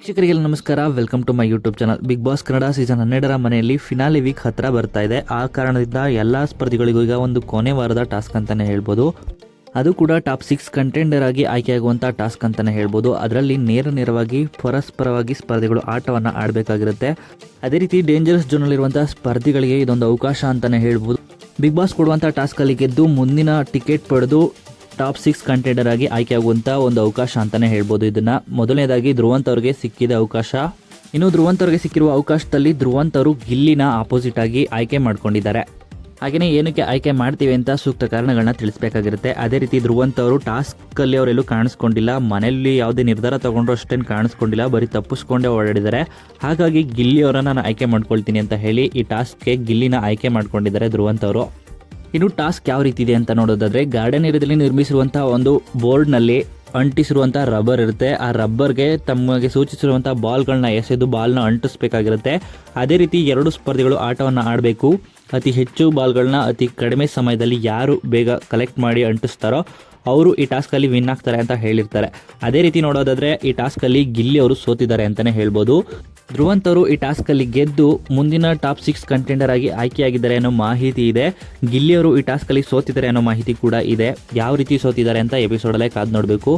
ವೀಕ್ಷಕರಿಗೆಲ್ಲ ನಮಸ್ಕಾರ. Welcome to my YouTube channel. Bigg Boss Kannada season 12ರ ಮನೆಯಲ್ಲಿ ಫಿನಾಲೆ ವೀಕ್ ಹತ್ರ ಬರ್ತಾ ಇದೆ. ಆ ಕಾರಣದಿಂದ ಎಲ್ಲ ಸ್ಪರ್ಧಿಗಳಿಗೂ ಈಗ ಒಂದು ಕೊನೆ ವಾರದ ಟಾಸ್ಕ್ ಅಂತಾನೆ ಹೇಳ್ಬೋದು. ಅದು ಕೂಡ ಟಾಪ್ 6 ಕಂಟೆಂಡರ್ ಆಗಿ ಆಯ್ಕೆಯಾಗುವಂಥ ಟಾಸ್ಕ್ ಅಂತಾನೆ ಹೇಳ್ಬೋದು. ಅದರಲ್ಲಿ ನೇರವಾಗಿ ಪರಸ್ಪರವಾಗಿ ಸ್ಪರ್ಧಿಗಳು ಆಟವನ್ನು ಆಡಬೇಕಾಗಿರುತ್ತೆ. ಅದೇ ರೀತಿ ಡೇಂಜರಸ್ ಝೋನಲ್ಲಿರುವಂಥ ಸ್ಪರ್ಧಿಗಳಿಗೆ ಇದೊಂದು ಅವಕಾಶ ಅಂತಾನೆ ಹೇಳ್ಬೋದು. ಬಿಗ್ ಬಾಸ್ ಕೊಡುವಂಥ ಟಾಸ್ಕಲ್ಲಿ ಗೆದ್ದು ಮುಂದಿನ ಟಿಕೆಟ್ ಪಡೆದು ಟಾಪ್ 6 ಕಂಟೆಂಡರ್ ಆಗಿ ಆಯ್ಕೆಯಾಗುವಂಥ ಒಂದು ಅವಕಾಶ ಅಂತಲೇ ಹೇಳ್ಬೋದು. ಇದನ್ನು ಮೊದಲನೇದಾಗಿ ಧ್ರುವಂತ್ ಅವ್ರಿಗೆ ಸಿಕ್ಕಿದ ಅವಕಾಶ. ಇನ್ನು ಧ್ರುವಂತ್ ಅವ್ರಿಗೆ ಸಿಕ್ಕಿರುವ ಅವಕಾಶದಲ್ಲಿ ಧ್ರುವಂತ್ ಅವರು ಗಿಲ್ಲಿನ ಆಪೋಸಿಟ್ ಆಗಿ ಆಯ್ಕೆ ಮಾಡ್ಕೊಂಡಿದ್ದಾರೆ. ಹಾಗೆಯೇ ಏನಕ್ಕೆ ಆಯ್ಕೆ ಮಾಡ್ತೀವಿ ಅಂತ ಸೂಕ್ತ ಕಾರಣಗಳನ್ನ ತಿಳಿಸಬೇಕಾಗಿರುತ್ತೆ. ಅದೇ ರೀತಿ ಧ್ರುವಂತ್ ಅವರು ಟಾಸ್ಕಲ್ಲಿ ಅವರೆಲ್ಲೂ ಕಾಣಿಸ್ಕೊಂಡಿಲ್ಲ, ಮನೆಯಲ್ಲಿ ಯಾವುದೇ ನಿರ್ಧಾರ ತೊಗೊಂಡ್ರು ಅಷ್ಟೇನು ಕಾಣಿಸ್ಕೊಂಡಿಲ್ಲ, ಬರೀ ತಪ್ಪಿಸ್ಕೊಂಡೇ ಓಡಾಡಿದ್ದಾರೆ. ಹಾಗಾಗಿ ಗಿಲ್ಲಿ ಅವರನ್ನು ನಾನು ಆಯ್ಕೆ ಮಾಡ್ಕೊಳ್ತೀನಿ ಅಂತ ಹೇಳಿ ಈ ಟಾಸ್ಕ್ಗೆ ಗಿಲ್ಲಿನ ಆಯ್ಕೆ ಮಾಡ್ಕೊಂಡಿದ್ದಾರೆ ಧ್ರುವಂತ್ ಅವರು. ಇನ್ನು ಟಾಸ್ಕ್ ಯಾವ ರೀತಿ ಇದೆ ಅಂತ ನೋಡೋದಾದರೆ, ಗಾರ್ಡನ್ ಏರಿಯಾದಲ್ಲಿ ನಿರ್ಮಿಸಿರುವಂಥ ಒಂದು ಬೋರ್ಡ್ನಲ್ಲಿ ಅಂಟಿಸಿರುವಂಥ ರಬ್ಬರ್ ಇರುತ್ತೆ. ಆ ರಬ್ಬರ್ಗೆ ತಮಗೆ ಸೂಚಿಸಿರುವಂಥ ಬಾಲ್ಗಳನ್ನ ಎಸೆದು ಬಾಲ್ನ ಅಂಟಿಸ್ಬೇಕಾಗಿರುತ್ತೆ. ಅದೇ ರೀತಿ 2 ಸ್ಪರ್ಧಿಗಳು ಆಟವನ್ನು ಆಡಬೇಕು. ಅತಿ ಹೆಚ್ಚು ಬಾಲ್ಗಳನ್ನ ಅತಿ ಕಡಿಮೆ ಸಮಯದಲ್ಲಿ ಯಾರು ಬೇಗ ಕಲೆಕ್ಟ್ ಮಾಡಿ ಅಂಟಿಸ್ತಾರೋ ಅವರು ಈ ಟಾಸ್ಕಲ್ಲಿ ವಿನ್ ಆಗ್ತಾರೆ ಅಂತ ಹೇಳಿರ್ತಾರೆ. ಅದೇ ರೀತಿ ನೋಡೋದಾದರೆ ಈ ಟಾಸ್ಕಲ್ಲಿ ಗಿಲ್ಲಿ ಅವರು ಸೋತಿದ್ದಾರೆ ಅಂತಲೇ ಹೇಳ್ಬೋದು. ಧ್ರುವಂತ್ ಅವರು ಈ ಟಾಸ್ಕಲ್ಲಿ ಗೆದ್ದು ಮುಂದಿನ ಟಾಪ್ 6 ಕಂಟೆಂಡರ್ ಆಗಿ ಆಯ್ಕೆಯಾಗಿದ್ದಾರೆ ಅನ್ನೋ ಮಾಹಿತಿ ಇದೆ. ಗಿಲ್ಲಿ ಅವರು ಈ ಟಾಸ್ಕಲ್ಲಿ ಸೋತಿದ್ದಾರೆ ಅನ್ನೋ ಮಾಹಿತಿ ಕೂಡ ಇದೆ. ಯಾವ ರೀತಿ ಸೋತಿದ್ದಾರೆ ಅಂತ ಎಪಿಸೋಡಲ್ಲೇ ಕಾದು ನೋಡಬೇಕು.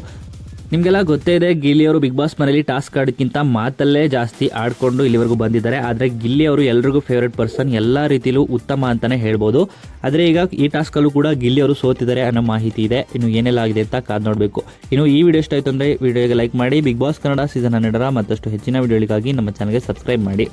ನಿಮಗೆಲ್ಲ ಗೊತ್ತೇ ಇದೆ, ಗಿಲ್ಲಿ ಅವರು ಬಿಗ್ ಬಾಸ್ ಮನೆಯಲ್ಲಿ ಟಾಸ್ಕ್ ಆಡೋಕ್ಕಿಂತ ಮಾತಲ್ಲೇ ಜಾಸ್ತಿ ಆಡಿಕೊಂಡು ಇಲ್ಲಿವರೆಗೂ ಬಂದಿದ್ದಾರೆ. ಆದರೆ ಗಿಲ್ಲಿ ಅವರು ಎಲ್ರಿಗೂ ಫೇವ್ರೇಟ್ ಪರ್ಸನ್, ಎಲ್ಲ ರೀತಿಯಲ್ಲೂ ಉತ್ತಮ ಅಂತಲೇ ಹೇಳ್ಬೋದು. ಆದರೆ ಈಗ ಈ ಟಾಸ್ಕಲ್ಲೂ ಕೂಡ ಗಿಲ್ಲಿ ಅವರು ಸೋತಿದ್ದಾರೆ ಅನ್ನೋ ಮಾಹಿತಿ ಇದೆ. ಇನ್ನು ಏನೆಲ್ಲ ಆಗಿದೆ ಅಂತ ಕಾದು ನೋಡಬೇಕು. ಇನ್ನು ಈ ವಿಡಿಯೋ ಇಷ್ಟ ಆಯಿತು ಅಂದರೆ ವಿಡಿಯೋಗೆ ಲೈಕ್ ಮಾಡಿ. ಬಿಗ್ ಬಾಸ್ ಕನ್ನಡ ಸೀಸನ್ 12ರ ಮತ್ತಷ್ಟು ಹೆಚ್ಚಿನ ವಿಡಿಯೋಗಳಿಗಾಗಿ ನಮ್ಮ ಚಾನಲ್ಗೆ ಸಬ್ಸ್ಕ್ರೈಬ್ ಮಾಡಿ.